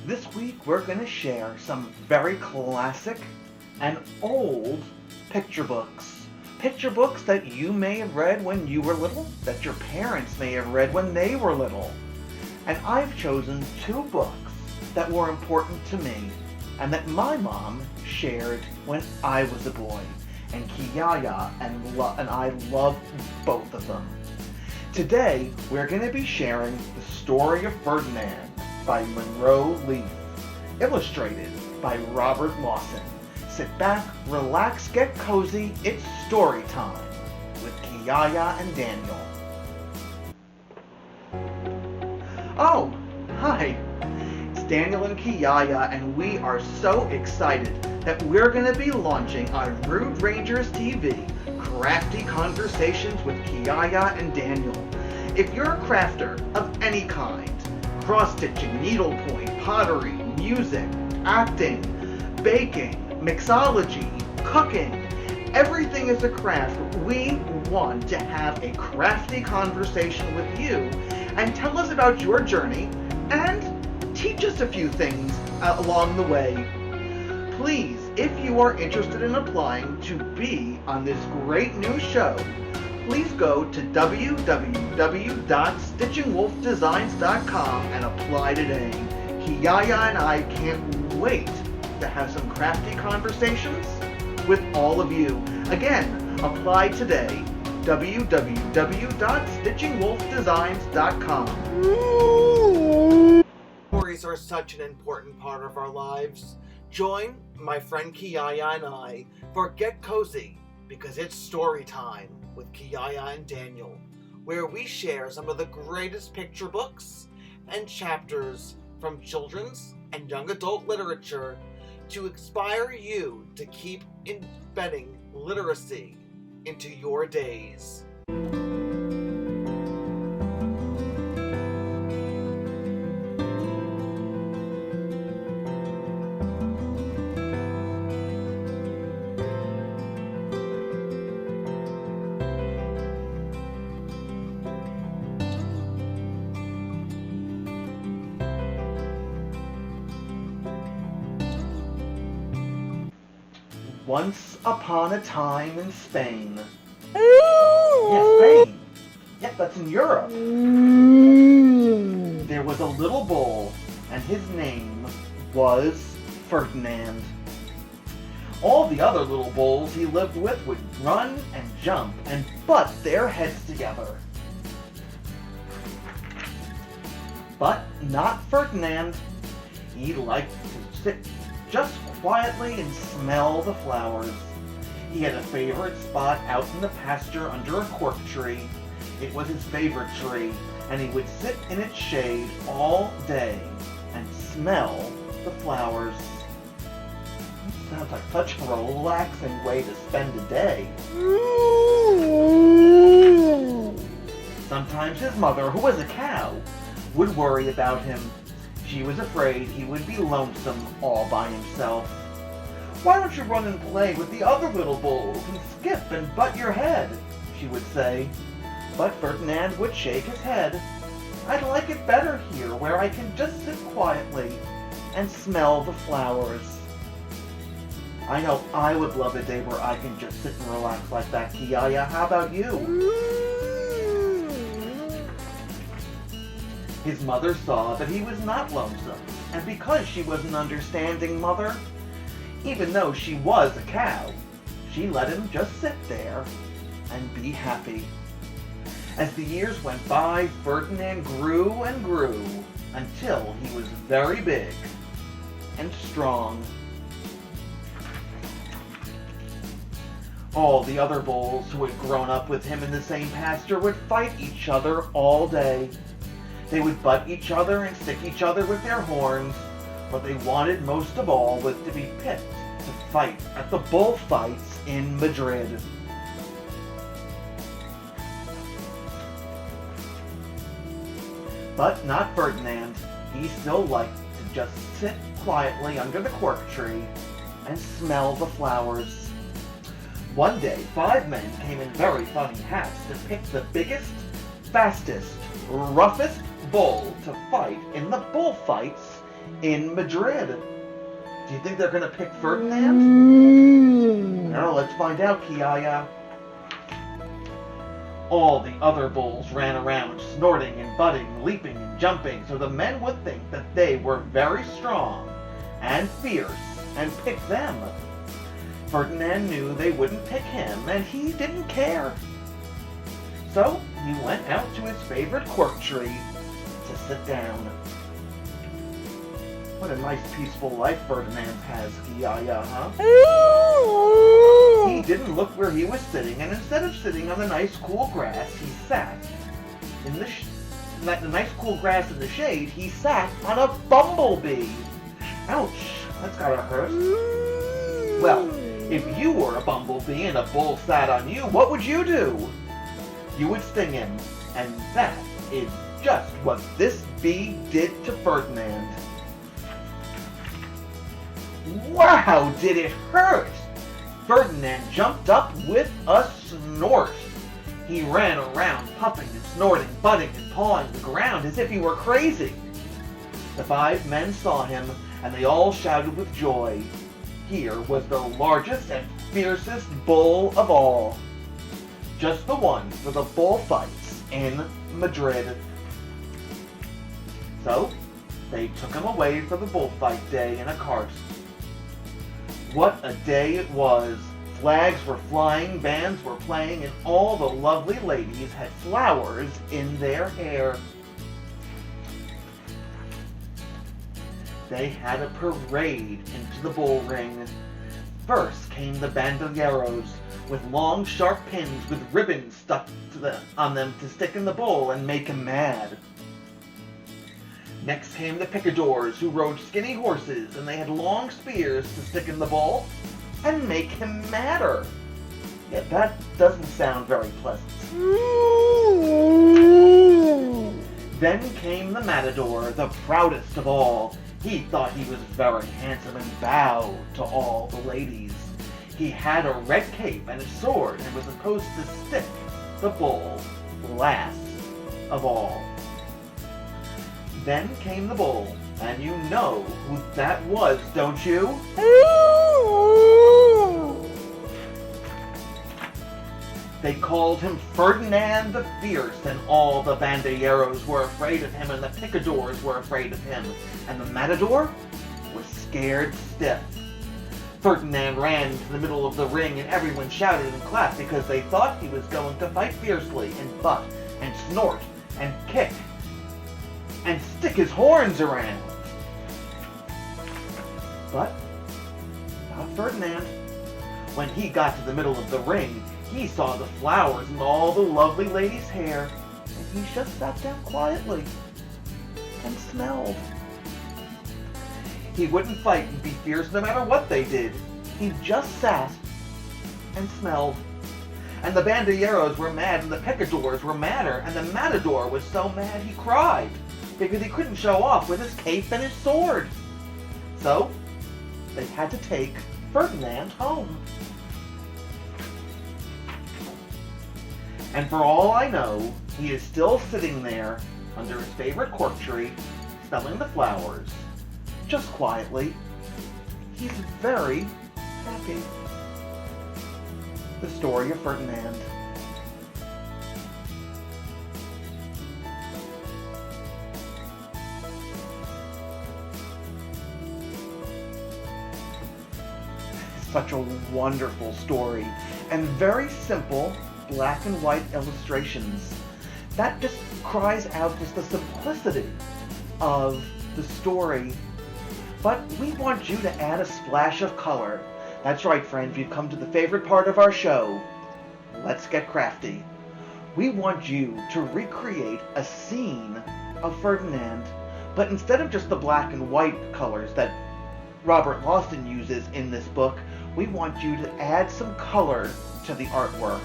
This week we're going to share some very classic and old picture books. Picture books that you may have read when you were little, that your parents may have read when they were little. And I've chosen two books that were important to me and that my mom shared when I was a boy. And Kiyaya and I love both of them. Today we're going to be sharing The Story of Ferdinand by Munro Leaf, illustrated by Robert Lawson. Sit back, relax, get cozy. It's story time with Kiyaya and Daniel. Oh, hi. It's Daniel and Kiyaya, and we are so excited that we're going to be launching on Rude Rangers TV, Crafty Conversations with Kiyaya and Daniel. If you're a crafter of any kind, cross-stitching, needlepoint, pottery, music, acting, baking, mixology, cooking, everything is a craft. We want to have a crafty conversation with you and tell us about your journey and teach us a few things along the way. Please, if you are interested in applying to be on this great new show, please go to www.STITCHINGwolfDesigns.com and apply today. Kiyaya and I can't wait to have some crafty conversations with all of you. Again, apply today. www.STITCHINGwolfDesigns.com. Stories are such an important part of our lives. Join my friend Kiyaya and I for Get Cozy, because it's story time with Kiyaya and Daniel, where we share some of the greatest picture books and chapters from children's and young adult literature to inspire you to keep embedding literacy into your days. Once upon a time in Spain. Yes, Spain. Yep, that's in Europe. There was a little bull, and his name was Ferdinand. All the other little bulls he lived with would run and jump and butt their heads together. But not Ferdinand. He liked to sit just quietly and smell the flowers. He had a favorite spot out in the pasture under a cork tree. It was his favorite tree, and he would sit in its shade all day and smell the flowers. Sounds like such a relaxing way to spend a day. Sometimes his mother, who was a cow, would worry about him. She was afraid he would be lonesome all by himself. "Why don't you run and play with the other little bulls and skip and butt your head?" she would say. But Ferdinand would shake his head. "I'd like it better here, where I can just sit quietly and smell the flowers." I know I would love a day where I can just sit and relax like that, Kiyaya. How about you? His mother saw that he was not lonesome, and because she was an understanding mother, even though she was a cow, she let him just sit there and be happy. As the years went by, Ferdinand grew and grew until he was very big and strong. All the other bulls who had grown up with him in the same pasture would fight each other all day. They would butt each other and stick each other with their horns. What they wanted most of all was to be picked to fight at the bullfights in Madrid. But not Ferdinand. He still liked to just sit quietly under the cork tree and smell the flowers. One day, 5 men came in very funny hats to pick the biggest, fastest, roughest bull to fight in the bullfights in Madrid. Do you think they're going to pick Ferdinand? No, let's find out, Kiyaya. All the other bulls ran around, snorting and butting, leaping and jumping, so the men would think that they were very strong and fierce and pick them. Ferdinand knew they wouldn't pick him, and he didn't care. So he went out to his favorite cork tree to sit down. What a nice peaceful life Ferdinand has, Kiyaya, huh? He didn't look where he was sitting, and instead of sitting on the nice cool grass, he sat in the nice cool grass in the shade. He sat on a bumblebee. Ouch, that's gotta hurt. Well, if you were a bumblebee and a bull sat on you, what would you do? You would sting him, and that is just what this bee did to Ferdinand. Wow, did it hurt! Ferdinand jumped up with a snort. He ran around, puffing and snorting, butting and pawing the ground as if he were crazy. The 5 men saw him, and they all shouted with joy. Here was the largest and fiercest bull of all. Just the one for the bullfights in Madrid. So, they took him away for the bullfight day in a cart. What a day it was! Flags were flying, bands were playing, and all the lovely ladies had flowers in their hair. They had a parade into the bull ring. First came the bandoleros, with long sharp pins with ribbons stuck on them to stick in the bull and make him mad. Next came the picadors, who rode skinny horses, and they had long spears to stick in the bull and make him madder. Yeah, that doesn't sound very pleasant. Then came the matador, the proudest of all. He thought he was very handsome and bowed to all the ladies. He had a red cape and a sword and was supposed to stick the bull last of all. Then came the bull, and you know who that was, don't you? They called him Ferdinand the Fierce, and all the banderillos were afraid of him, and the picadors were afraid of him, and the matador was scared stiff. Ferdinand ran to the middle of the ring, and everyone shouted and clapped because they thought he was going to fight fiercely and butt and snort and kick and stick his horns around. But not Ferdinand. When he got to the middle of the ring, he saw the flowers in all the lovely ladies' hair, and he just sat down quietly and smelled. He wouldn't fight and be fierce no matter what they did. He just sat and smelled. And the banderillos were mad, and the picadors were madder, and the matador was so mad he cried because he couldn't show off with his cape and his sword. So they had to take Ferdinand home. And for all I know, he is still sitting there under his favorite cork tree, smelling the flowers, just quietly. He's very happy. The story of Ferdinand. Such a wonderful story, and very simple black and white illustrations. That just cries out just the simplicity of the story. But we want you to add a splash of color. That's right, friends, we've come to the favorite part of our show. Let's get crafty. We want you to recreate a scene of Ferdinand, but instead of just the black and white colors that Robert Lawson uses in this book, we want you to add some color to the artwork.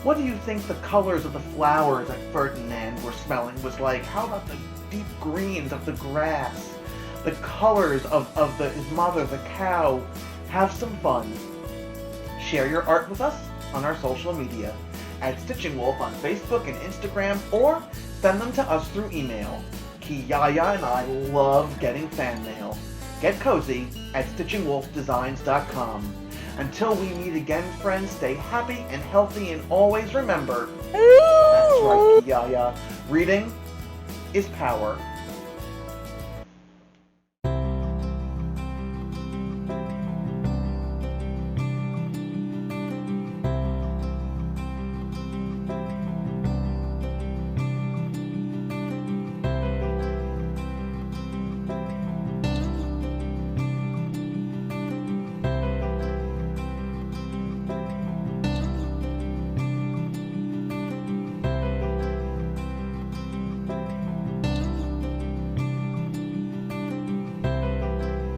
What do you think the colors of the flowers that Ferdinand were smelling was like? How about the deep greens of the grass? The colors of his mother, the cow? Have some fun. Share your art with us on our social media at Stitching Wolf on Facebook and Instagram, or send them to us through email, Kiyaya and I love getting fan mail. Get cozy at STITCHINGwolfDesigns.com. Until we meet again, friends, stay happy and healthy, and always remember, that's right, Kiyaya, reading is power.